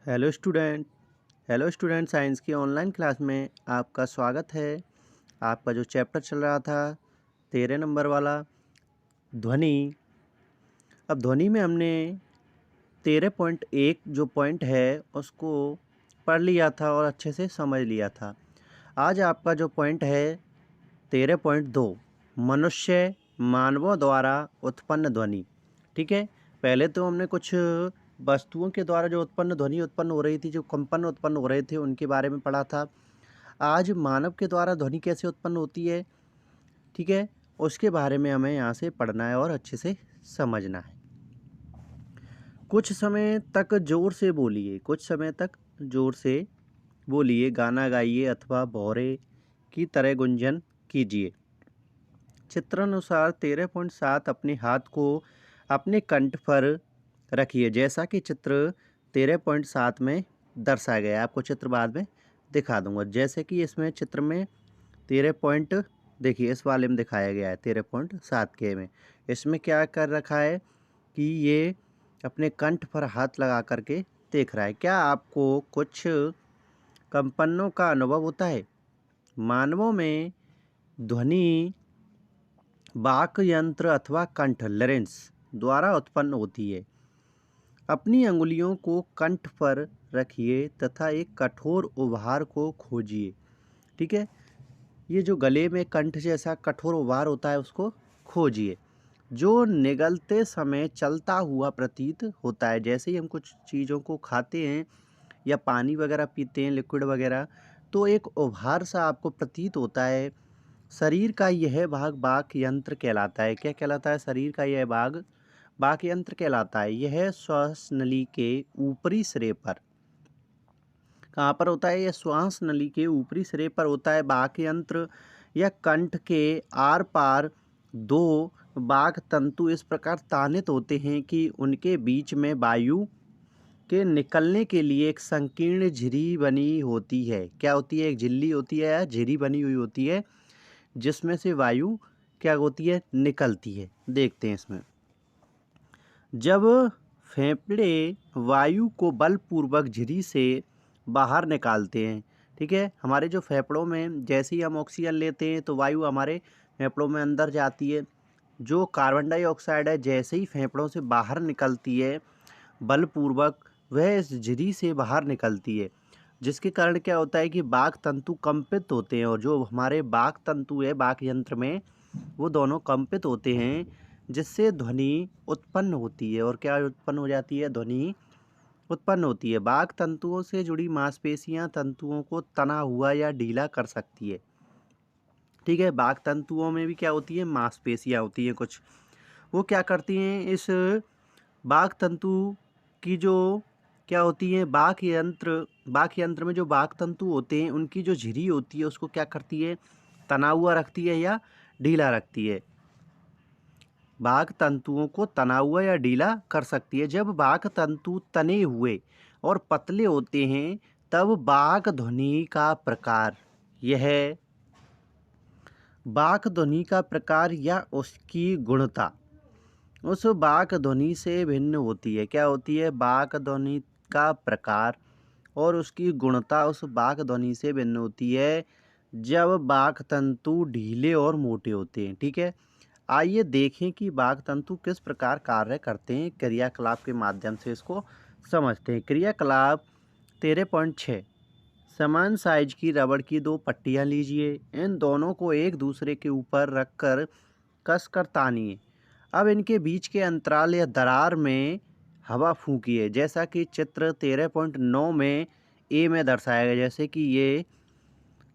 Hello student science की online class में आपका स्वागत है। आपका जो चैप्टर चल रहा था 13 नंबर वाला ध्वनि। अब ध्वनि में हमने 13.1 जो पॉइंट है उसको पढ़ लिया था और अच्छे से समझ लिया था। आज आपका जो पॉइंट है 13.2 मनुष्य मानवों द्वारा उत्पन्न ध्वनि। ठीक है, पहले तो हमने कुछ वस्तुओं के द्वारा जो ध्वनि उत्पन्न हो रही थी, जो कंपन उत्पन्न हो रहे थे, उनके बारे में पढ़ा था। आज मानव के द्वारा ध्वनि कैसे उत्पन्न होती है, ठीक है, उसके बारे में हमें यहाँ से पढ़ना है और अच्छे से समझना है। कुछ समय तक जोर से बोलिए, कुछ समय तक जोर से बोलिए, गाना गाइए अथवा भौरे की तरह गुंजन कीजिए। चित्रानुसार 13.7 अपने हाथ को अपने कंठ पर रखिए, जैसा कि चित्र 13.7 में दर्शाया गया है। आपको चित्र बाद में दिखा दूंगा। जैसे कि इसमें चित्र में 13 पॉइंट देखिए, इस वाले में दिखाया गया है 13.7 के में। इसमें क्या कर रखा है कि ये अपने कंठ पर हाथ लगा करके देख रहा है। क्या आपको कुछ कंपनों का अनुभव होता है? मानवों में ध्वनि वाक यंत्र अथवा कंठ लरेंस द्वारा उत्पन्न होती है। अपनी अंगुलियों को कंठ पर रखिए तथा एक कठोर उभार को खोजिए। ठीक है, ये जो गले में कंठ जैसा कठोर उभार होता है उसको खोजिए, जो निगलते समय चलता हुआ प्रतीत होता है। जैसे ही हम कुछ चीज़ों को खाते हैं या पानी वगैरह पीते हैं, लिक्विड वगैरह, तो एक उभार सा आपको प्रतीत होता है। शरीर का यह भाग वाक यंत्र कहलाता है। क्या कहलाता है? शरीर का यह भाग वाक यंत्र कहलाता है। यह श्वास नली के ऊपरी सिरे पर, कहाँ पर होता है? यह श्वास नली के ऊपरी सिरे पर होता है। वाक यंत्र या कंठ के आर पार दो वाक तंतु इस प्रकार तानित होते हैं कि उनके बीच में वायु के निकलने के लिए एक संकीर्ण झिरी बनी होती है। क्या होती है? एक झिल्ली होती है या झिरी बनी हुई होती है, जिसमें से वायु क्या होती है? निकलती है। देखते हैं इसमें। जब फेफड़े वायु को बलपूर्वक झिरी से बाहर निकालते हैं, ठीक है, हमारे जो फेफड़ों में जैसे ही हम ऑक्सीजन लेते हैं तो वायु हमारे फेफड़ों में अंदर जाती है। जो कार्बन डाइऑक्साइड है जैसे ही फेफड़ों से बाहर निकलती है बलपूर्वक, वह इस झिरी से बाहर निकलती है, जिसके कारण क्या होता है कि वाक तंतु कंपित होते हैं। और जो हमारे वाक तंतु है वाक यंत्र में, वो दोनों कंपित होते हैं, जिससे ध्वनि उत्पन्न होती है। और क्या उत्पन्न हो जाती है? ध्वनि उत्पन्न होती है। वाक तंतुओं से जुड़ी मांसपेशियां तंतुओं को तना हुआ या ढीला कर सकती है। ठीक है, वाक तंतुओं में भी क्या होती है? मांसपेशियां होती हैं कुछ। वो क्या करती हैं? इस वाक तंतु की जो क्या होती है, वाक यंत्र में जो वाक तंतु होते हैं उनकी जो झिरी होती है उसको क्या करती है? तना हुआ रखती है या ढीला रखती है। वाक तंतुओं को तना हुआ या ढीला कर सकती है। जब वाक तंतु तने हुए और पतले होते हैं तब वाक ध्वनि का प्रकार, यह वाक ध्वनि का प्रकार या उसकी गुणता उस वाक ध्वनि से भिन्न होती है। क्या होती है? वाक ध्वनि का प्रकार और उसकी गुणता उस वाक ध्वनि से भिन्न होती है जब वाक तंतु ढीले और मोटे होते हैं। ठीक है, आइए देखें कि वाक तंतु किस प्रकार कार्य करते हैं। क्रियाकलाप के माध्यम से इसको समझते हैं। क्रियाकलाप 13.6 समान साइज की रबड़ की दो पट्टियां लीजिए। इन दोनों को एक दूसरे के ऊपर रखकर कसकर तानिए। अब इनके बीच के अंतराल या दरार में हवा फूंकिए, जैसा कि चित्र 13.9 में ए में दर्शाया गया। जैसे कि ये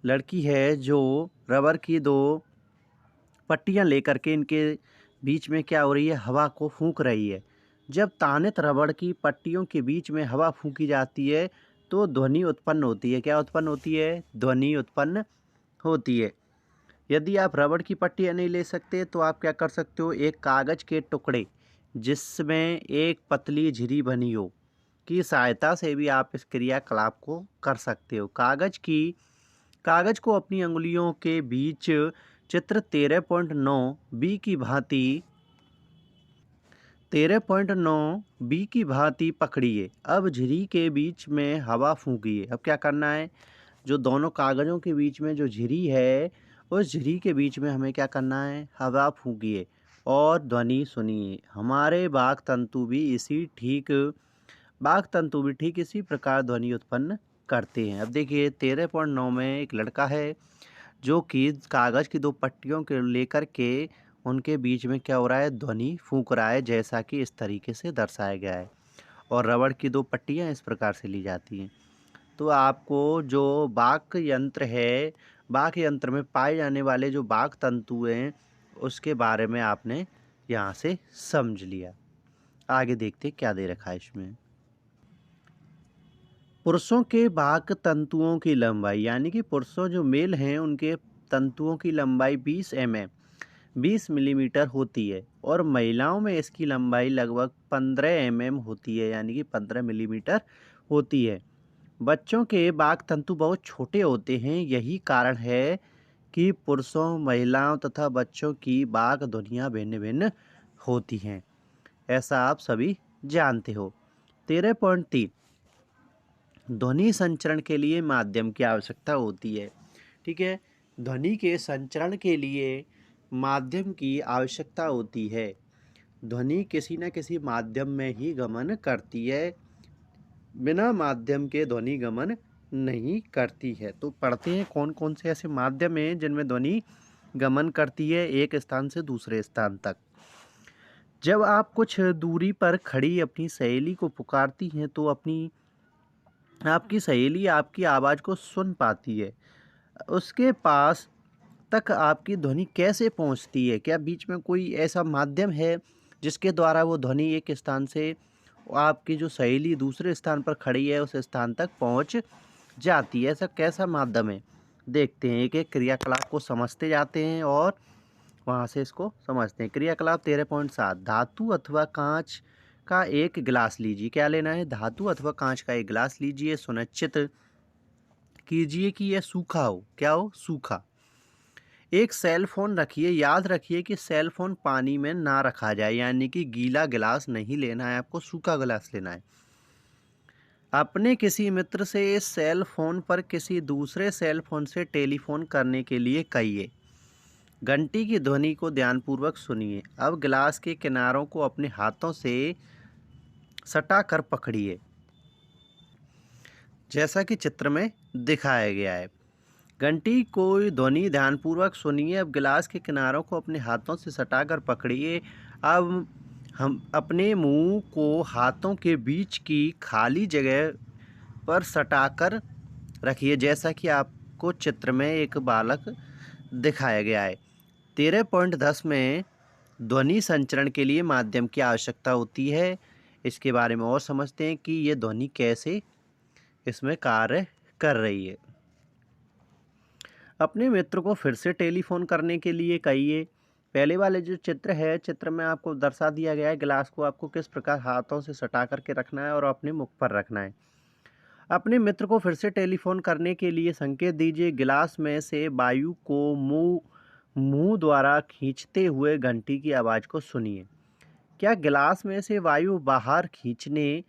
लड़की है जो रबर की दो पट्टियां लेकर के इनके बीच में क्या हो रही है? हवा को फूंक रही है। जब तानित रबड़ की पट्टियों के बीच में हवा फूंकी जाती है तो ध्वनि उत्पन्न होती है। क्या उत्पन्न होती है? ध्वनि उत्पन्न होती है। यदि आप रबड़ की पट्टियाँ नहीं ले सकते तो आप क्या कर सकते हो? एक कागज़ के टुकड़े जिसमें एक पतली झिरी बनी हो की सहायता से भी आप इस क्रियाकलाप को कर सकते हो। कागज़ को अपनी अंगुलियों के बीच चित्र 13.9 बी की भांति 13.9 बी की भांति पकड़िए, अब झिरी के बीच में हवा फूंकिए। अब क्या करना है, जो दोनों कागज़ों के बीच में जो झिरी है, उस झिरी के बीच में हमें क्या करना है, हवा फूंकिए और ध्वनि सुनिए। हमारे वाक् तंतु भी इसी प्रकार ध्वनि उत्पन्न करते हैं। अब देखिए 13.9 में एक लड़का है जो कि कागज़ की दो पट्टियों के लेकर के उनके बीच में क्या हो रहा है, ध्वनि फूंक रहा है, जैसा कि इस तरीके से दर्शाया गया है। और रबड़ की दो पट्टियाँ इस प्रकार से ली जाती हैं। तो आपको जो वाक् यंत्र है, वाक् यंत्र में पाए जाने वाले जो वाक् तंतु हैं, उसके बारे में आपने यहाँ से समझ लिया। आगे देखते क्या दे रखा है इसमें। पुरुषों के वाक् तंतुओं की लंबाई, यानी कि पुरुषों जो मेल हैं उनके तंतुओं की लंबाई 20 मिलीमीटर होती है और महिलाओं में इसकी लंबाई लगभग 15 होती है, यानी कि 15 मिलीमीटर होती है। बच्चों के वाक् तंतु बहुत छोटे होते हैं, यही कारण है कि पुरुषों, महिलाओं तथा बच्चों की वाक् ध्वनियाँ भिन्न भिन्न होती हैं। ऐसा आप सभी जानते हो। 13.3 ध्वनि संचरण के लिए माध्यम की आवश्यकता होती है। ठीक है, ध्वनि के संचरण के लिए माध्यम की आवश्यकता होती है। ध्वनि किसी न किसी माध्यम में ही गमन करती है, बिना माध्यम के ध्वनि गमन नहीं करती है। तो पढ़ते हैं कौन कौन से ऐसे माध्यम हैं जिनमें ध्वनि गमन करती है एक स्थान से दूसरे स्थान तक। जब आप कुछ दूरी पर खड़ी अपनी सहेली को पुकारती हैं तो आपकी सहेली आपकी आवाज़ को सुन पाती है। उसके पास तक आपकी ध्वनि कैसे पहुंचती है? क्या बीच में कोई ऐसा माध्यम है जिसके द्वारा वो ध्वनि एक स्थान से आपकी जो सहेली दूसरे स्थान पर खड़ी है उस स्थान तक पहुंच जाती है? ऐसा कैसा माध्यम है? देखते हैं, एक एक क्रियाकलाप को समझते जाते हैं और वहाँ से इसको समझते हैं। क्रियाकलाप 13.7 धातु अथवा कांच का एक गिलास लीजिए। क्या लेना है? धातु अथवा कांच का एक गिलास लीजिए। सुनिश्चित कीजिए कि यह सूखा हो। क्या हो? सूखा। एक सेल फोन रखिए। याद रखिए कि सेल फोन पानी में ना रखा जाए, यानी कि गीला गिलास नहीं लेना है, आपको सूखा गिलास लेना है। अपने किसी मित्र से इस सेल फोन पर किसी दूसरे सेल फोन से टेलीफोन करने के लिए कहिए। घंटी की ध्वनि को ध्यानपूर्वक सुनिए। अब गिलास के किनारों को अपने हाथों से सटा कर पकड़िए, जैसा कि चित्र में दिखाया गया है। घंटी को ध्वनि ध्यानपूर्वक सुनिए। अब गिलास के किनारों को अपने हाथों से सटाकर पकड़िए। अब हम अपने मुंह को हाथों के बीच की खाली जगह पर सटाकर रखिए, जैसा कि आपको चित्र में एक बालक दिखाया गया है। 13.10 में ध्वनि संचरण के लिए माध्यम की आवश्यकता होती है। इसके बारे में और समझते हैं कि ये ध्वनि कैसे इसमें कार्य कर रही है। अपने मित्र को फिर से टेलीफोन करने के लिए कहिए। पहले वाले जो चित्र है, चित्र में आपको दर्शा दिया गया है गिलास को आपको किस प्रकार हाथों से सटा करके रखना है और अपने मुख पर रखना है। अपने मित्र को फिर से टेलीफोन करने के लिए संकेत दीजिए। गिलास में से वायु को मुंह द्वारा खींचते हुए घंटी की आवाज़ को सुनिए। क्या गिलास में से वायु बाहर खींचने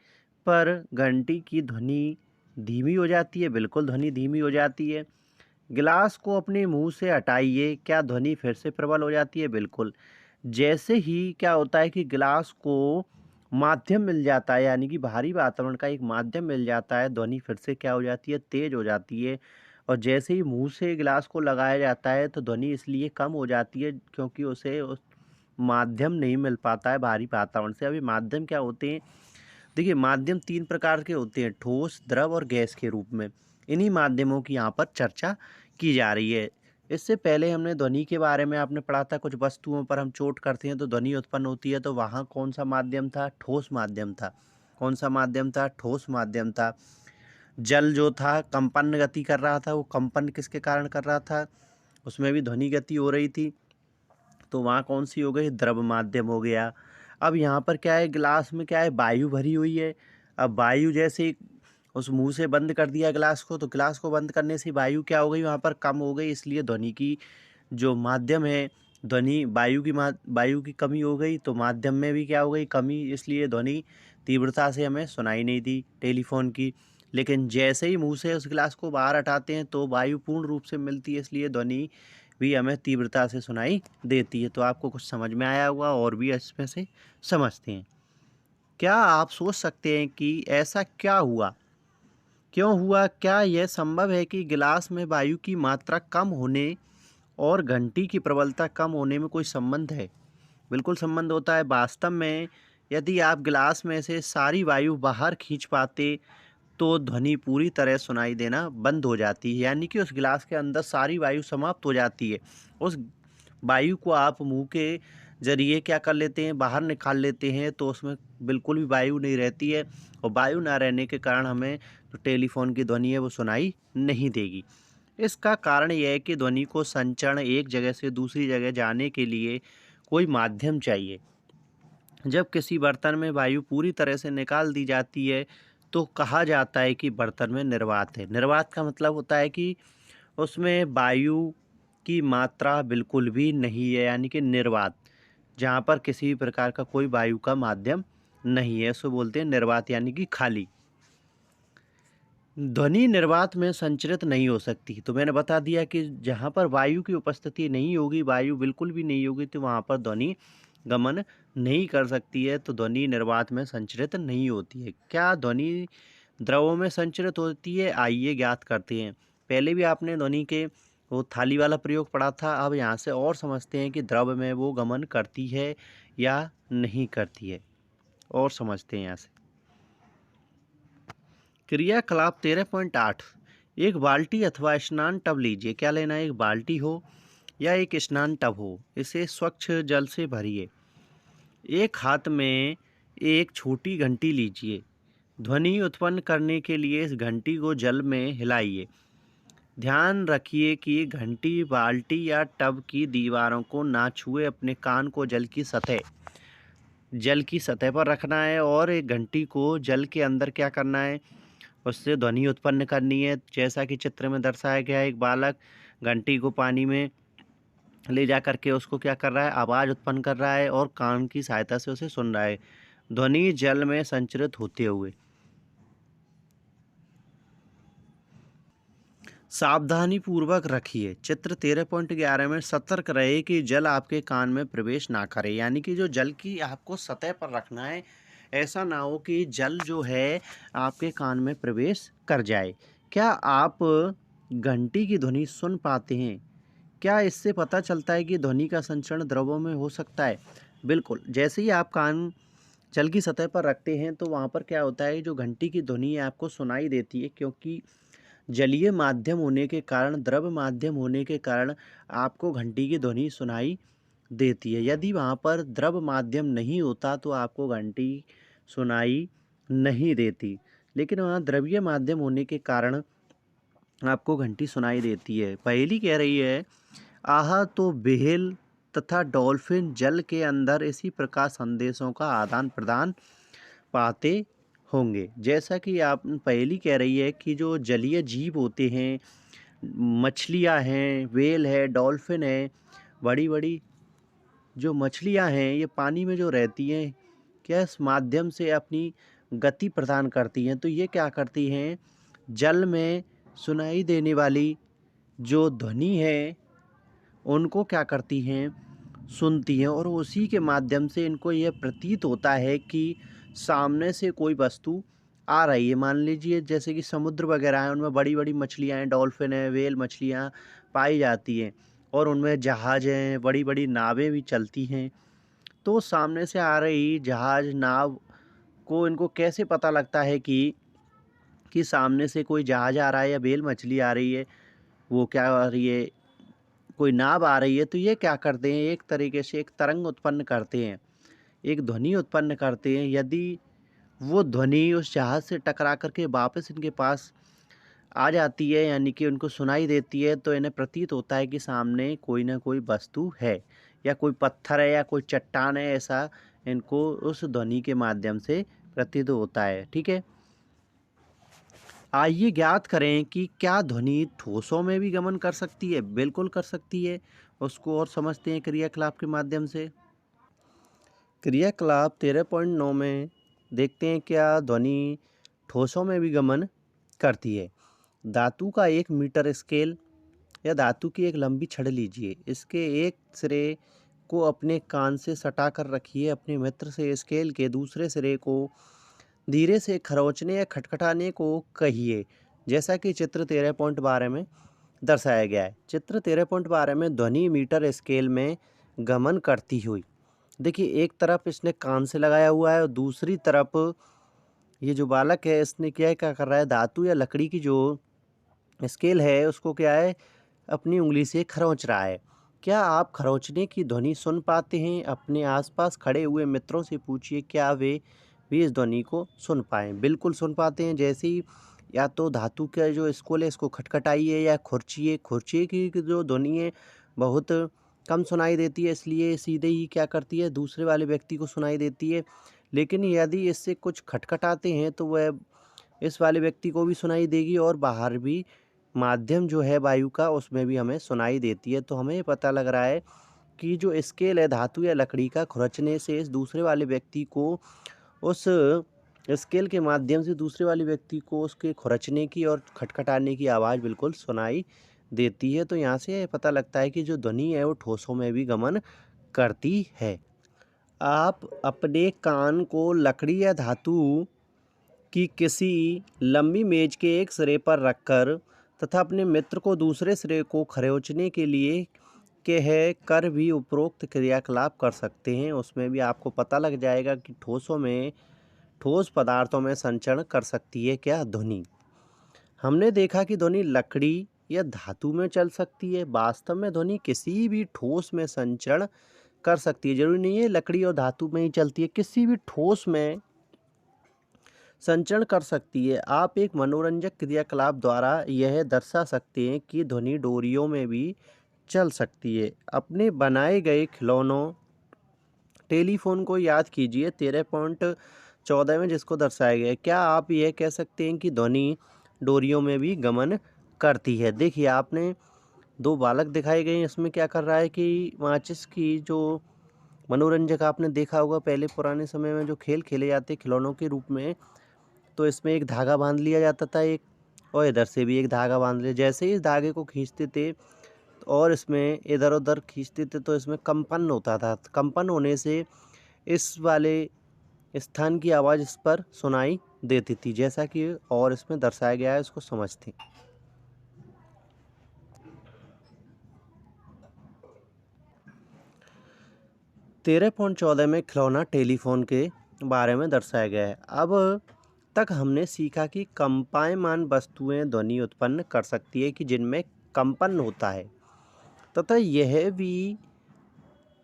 पर घंटी की ध्वनि धीमी हो जाती है? बिल्कुल, ध्वनि धीमी हो जाती है। गिलास को अपने मुंह से हटाइए, क्या ध्वनि फिर से प्रबल हो जाती है? बिल्कुल। जैसे ही क्या होता है कि गिलास को माध्यम मिल जाता है, यानी कि बाहरी वातावरण का एक माध्यम मिल जाता है, ध्वनि फिर से क्या हो जाती है? तेज हो जाती है। और जैसे ही मुंह से गिलास को लगाया जाता है तो ध्वनि इसलिए कम हो जाती है क्योंकि उसे उस माध्यम नहीं मिल पाता है बाहरी वातावरण से। अभी माध्यम क्या होते हैं? देखिए, माध्यम 3 प्रकार के होते हैं, ठोस, द्रव और गैस के रूप में। इन्हीं माध्यमों की यहाँ पर चर्चा की जा रही है। इससे पहले हमने ध्वनि के बारे में आपने पढ़ा था, कुछ वस्तुओं पर हम चोट करते हैं तो ध्वनि उत्पन्न होती है, तो वहाँ कौन सा माध्यम था? ठोस माध्यम था। कौन सा माध्यम था? ठोस माध्यम था। जल जो था कंपन गति कर रहा था, वो कंपन किसके कारण कर रहा था? उसमें भी ध्वनि गति हो रही थी, तो वहाँ कौन सी हो गई? द्रव माध्यम हो गया। अब यहाँ पर क्या है, गिलास में क्या है? वायु भरी हुई है। अब वायु जैसे ही उस मुंह से बंद कर दिया गिलास को, तो गिलास को बंद करने से वायु क्या हो गई? वहाँ पर कम हो गई, इसलिए ध्वनि की जो माध्यम है ध्वनि वायु की कमी हो गई तो माध्यम में भी क्या हो गई, कमी, इसलिए ध्वनि तीव्रता से हमें सुनाई नहीं दी टेलीफोन की। लेकिन जैसे ही मुंह से उस गिलास को बाहर हटाते हैं तो वायु पूर्ण रूप से मिलती है, इसलिए ध्वनि भी हमें तीव्रता से सुनाई देती है। तो आपको कुछ समझ में आया होगा और भी इसमें से समझते हैं। क्या आप सोच सकते हैं कि ऐसा क्या हुआ, क्यों हुआ? क्या यह संभव है कि गिलास में वायु की मात्रा कम होने और घंटी की प्रबलता कम होने में कोई संबंध है? बिल्कुल संबंध होता है। वास्तव में यदि आप गिलास में से सारी वायु बाहर खींच पाते तो ध्वनि पूरी तरह सुनाई देना बंद हो जाती है, यानी कि उस गिलास के अंदर सारी वायु समाप्त हो जाती है। उस वायु को आप मुंह के जरिए क्या कर लेते हैं, बाहर निकाल लेते हैं, तो उसमें बिल्कुल भी वायु नहीं रहती है और वायु ना रहने के कारण हमें जो टेलीफोन की ध्वनि है वो सुनाई नहीं देगी। इसका कारण यह है कि ध्वनि को संचरण एक जगह से दूसरी जगह जाने के लिए कोई माध्यम चाहिए। जब किसी बर्तन में वायु पूरी तरह से निकाल दी जाती है तो कहा जाता है कि बर्तन में निर्वात है। निर्वात का मतलब होता है कि उसमें वायु की मात्रा बिल्कुल भी नहीं है, यानी कि निर्वात, जहाँ पर किसी भी प्रकार का कोई वायु का माध्यम नहीं है, उसको बोलते हैं निर्वात, यानी कि खाली। ध्वनि निर्वात में संचरित नहीं हो सकती। तो मैंने बता दिया कि जहाँ पर वायु की उपस्थिति नहीं होगी, वायु बिल्कुल भी नहीं होगी, तो वहाँ पर ध्वनि गमन नहीं कर सकती है। तो ध्वनि निर्वात में संचरित नहीं होती है। क्या ध्वनि द्रवों में संचरित होती है? आइए ज्ञात करते हैं। पहले भी आपने ध्वनि के वो थाली वाला प्रयोग पढ़ा था। अब यहाँ से और समझते हैं कि द्रव में वो गमन करती है या नहीं करती है, और समझते हैं यहाँ से। क्रियाकलाप 13.8। एक बाल्टी अथवा स्नान टब लीजिए। क्या लेना है? एक बाल्टी हो या एक स्नान टब हो, इसे स्वच्छ जल से भरिए। एक हाथ में एक छोटी घंटी लीजिए। ध्वनि उत्पन्न करने के लिए इस घंटी को जल में हिलाइए। ध्यान रखिए कि घंटी बाल्टी या टब की दीवारों को ना छुए। अपने कान को जल की सतह पर रखना है और एक घंटी को जल के अंदर क्या करना है, उससे ध्वनि उत्पन्न करनी है। जैसा कि चित्र में दर्शाया गया है, एक बालक घंटी को पानी में ले जा करके उसको क्या कर रहा है, आवाज़ उत्पन्न कर रहा है और कान की सहायता से उसे सुन रहा है, ध्वनि जल में संचरित होते हुए। सावधानी पूर्वक रखिए। चित्र 13.11 में सतर्क रहे कि जल आपके कान में प्रवेश ना करे, यानी कि जो जल की आपको सतह पर रखना है, ऐसा ना हो कि जल जो है आपके कान में प्रवेश कर जाए। क्या आप घंटी की ध्वनि सुन पाते हैं? क्या इससे पता चलता है कि ध्वनि का संचरण द्रवों में हो सकता है? बिल्कुल। जैसे ही आप कान जल की सतह पर रखते हैं तो वहाँ पर क्या होता है, जो घंटी की ध्वनि है आपको सुनाई देती है, क्योंकि जलीय माध्यम होने के कारण, द्रव माध्यम होने के कारण आपको घंटी की ध्वनि सुनाई देती है। यदि वहाँ पर द्रव माध्यम नहीं होता तो आपको घंटी सुनाई नहीं देती, लेकिन वहाँ द्रवीय माध्यम होने के कारण आपको घंटी सुनाई देती है। पहेली कह रही है, आहा तो व्हेल तथा डॉल्फिन जल के अंदर इसी प्रकार संदेशों का आदान प्रदान पाते होंगे। जैसा कि आप पहेली कह रही है कि जो जलीय जीव होते हैं, मछलियाँ हैं, व्हेल है, डॉल्फिन है, बड़ी बड़ी जो मछलियाँ हैं, ये पानी में जो रहती हैं, क्या इस माध्यम से अपनी गति प्रदान करती हैं? तो ये क्या करती हैं, जल में सुनाई देने वाली जो ध्वनि है उनको क्या करती हैं, सुनती हैं, और उसी के माध्यम से इनको यह प्रतीत होता है कि सामने से कोई वस्तु आ रही है। मान लीजिए जैसे कि समुद्र वगैरह है, उनमें बड़ी बड़ी मछलियाँ हैं, डॉल्फिन है, व्हेल मछलियाँ पाई जाती हैं, और उनमें जहाज हैं, बड़ी बड़ी नावें भी चलती हैं। तो सामने से आ रही जहाज, नाव को इनको कैसे पता लगता है कि सामने से कोई जहाज आ रहा है या व्हेल मछली आ रही है, वो क्या आ रही है, कोई नाव आ रही है? तो ये क्या करते हैं, एक तरीके से एक तरंग उत्पन्न करते हैं, एक ध्वनि उत्पन्न करते हैं। यदि वो ध्वनि उस जहाज से टकरा करके वापस इनके पास आ जाती है, यानी कि उनको सुनाई देती है, तो इन्हें प्रतीत होता है कि सामने कोई ना कोई वस्तु है, या कोई पत्थर है या कोई चट्टान है, ऐसा इनको उस ध्वनि के माध्यम से प्रतीत होता है। ठीक है। आइए ज्ञात करें कि क्या ध्वनि ठोसों में भी गमन कर सकती है। बिल्कुल कर सकती है। उसको और समझते हैं क्रियाकलाप के माध्यम से। क्रियाकलाप 13.9 में देखते हैं क्या ध्वनि ठोसों में भी गमन करती है। धातु का 1 मीटर स्केल या धातु की एक लंबी छड़ लीजिए। इसके एक सिरे को अपने कान से सटा कर रखिए। अपने मित्र से स्केल के दूसरे सिरे को धीरे से खरोंचने या खटखटाने को कहिए, जैसा कि चित्र 13.12 में दर्शाया गया है। चित्र 13.12 में ध्वनि मीटर स्केल में गमन करती हुई, देखिए एक तरफ इसने कान से लगाया हुआ है और दूसरी तरफ ये जो बालक है इसने क्या कर रहा है, धातु या लकड़ी की जो स्केल है उसको क्या है, अपनी उंगली से खरोंच रहा है। क्या आप खरोंचने की ध्वनि सुन पाते हैं? अपने आसपास खड़े हुए मित्रों से पूछिए क्या वे भी इस ध्वनि को सुन पाएँ। बिल्कुल सुन पाते हैं। जैसे ही या तो धातु का जो स्केल है इसको खटखटाइए या खुरचिए। खुरचिए की जो ध्वनि है बहुत कम सुनाई देती है, इसलिए सीधे ही क्या करती है, दूसरे वाले व्यक्ति को सुनाई देती है। लेकिन यदि इससे कुछ खटखटाते हैं तो वह इस वाले व्यक्ति को भी सुनाई देगी और बाहर भी माध्यम जो है वायु का उसमें भी हमें सुनाई देती है। तो हमें ये पता लग रहा है कि जो स्केल है धातु या लकड़ी का खुरचने से इस दूसरे वाले व्यक्ति को उस स्केल के माध्यम से दूसरे वाले व्यक्ति को उसके खुरचने की और खटखटाने की आवाज़ बिल्कुल सुनाई देती है। तो यहाँ से ये पता लगता है कि जो ध्वनि है वो ठोसों में भी गमन करती है। आप अपने कान को लकड़ी या धातु कि किसी लंबी मेज के एक सिरे पर रखकर तथा अपने मित्र को दूसरे सिरे को खरोंचने के लिए कह कर भी उपरोक्त क्रियाकलाप कर सकते हैं। उसमें भी आपको पता लग जाएगा कि ठोस पदार्थों में संचरण कर सकती है क्या ध्वनि। हमने देखा कि ध्वनि लकड़ी या धातु में चल सकती है। वास्तव में ध्वनि किसी भी ठोस में संचरण कर सकती है। जरूरी नहीं है लकड़ी और धातु में ही चलती है, किसी भी ठोस में संचरण कर सकती है। आप एक मनोरंजक क्रियाकलाप द्वारा यह दर्शा सकते हैं कि ध्वनि डोरियों में भी चल सकती है। अपने बनाए गए खिलौनों टेलीफोन को याद कीजिए 13.14 में जिसको दर्शाया गया है। क्या आप यह कह सकते हैं कि ध्वनि डोरियों में भी गमन करती है? देखिए आपने 2 बालक दिखाए गए हैं। इसमें क्या कर रहा है कि माचिस की जो मनोरंजक आपने देखा होगा पहले पुराने समय में जो खेल खेले जाते खिलौनों के रूप में, तो इसमें एक धागा बांध लिया जाता था एक, और इधर से भी एक धागा बांध लिया। जैसे ही इस धागे को खींचते थे और इसमें इधर उधर खींचते थे तो इसमें कंपन होता था। कंपन होने से इस वाले स्थान की आवाज़ इस पर सुनाई देती थी, जैसा कि और इसमें दर्शाया गया है, इसको समझते हैं। 13.14 में खिलौना टेलीफोन के बारे में दर्शाया गया है। अब तक हमने सीखा कि कंपायमान वस्तुएं ध्वनि उत्पन्न कर सकती है कि जिनमें कंपन होता है तथा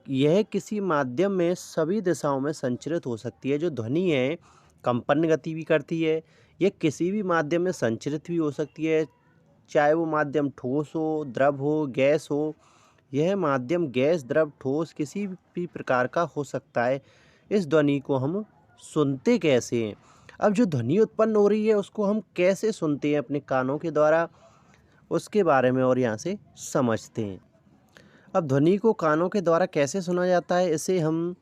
यह किसी माध्यम में सभी दिशाओं में संचरित हो सकती है। जो ध्वनि है कंपन गति भी करती है, यह किसी भी माध्यम में संचरित भी हो सकती है, चाहे वो माध्यम ठोस हो, द्रव हो, गैस हो। यह माध्यम गैस, द्रव, ठोस किसी भी प्रकार का हो सकता है। इस ध्वनि को हम सुनते कैसे हैं? अब जो ध्वनि उत्पन्न हो रही है उसको हम कैसे सुनते हैं अपने कानों के द्वारा, उसके बारे में और यहाँ से समझते हैं। अब ध्वनि को कानों के द्वारा कैसे सुना जाता है इसे हम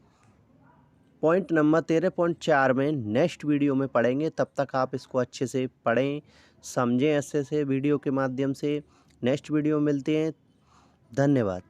पॉइंट नंबर 13.4 में नेक्स्ट वीडियो में पढ़ेंगे। तब तक आप इसको अच्छे से पढ़ें, समझें अच्छे से वीडियो के माध्यम से। नेक्स्ट वीडियो में मिलते हैं। धन्यवाद।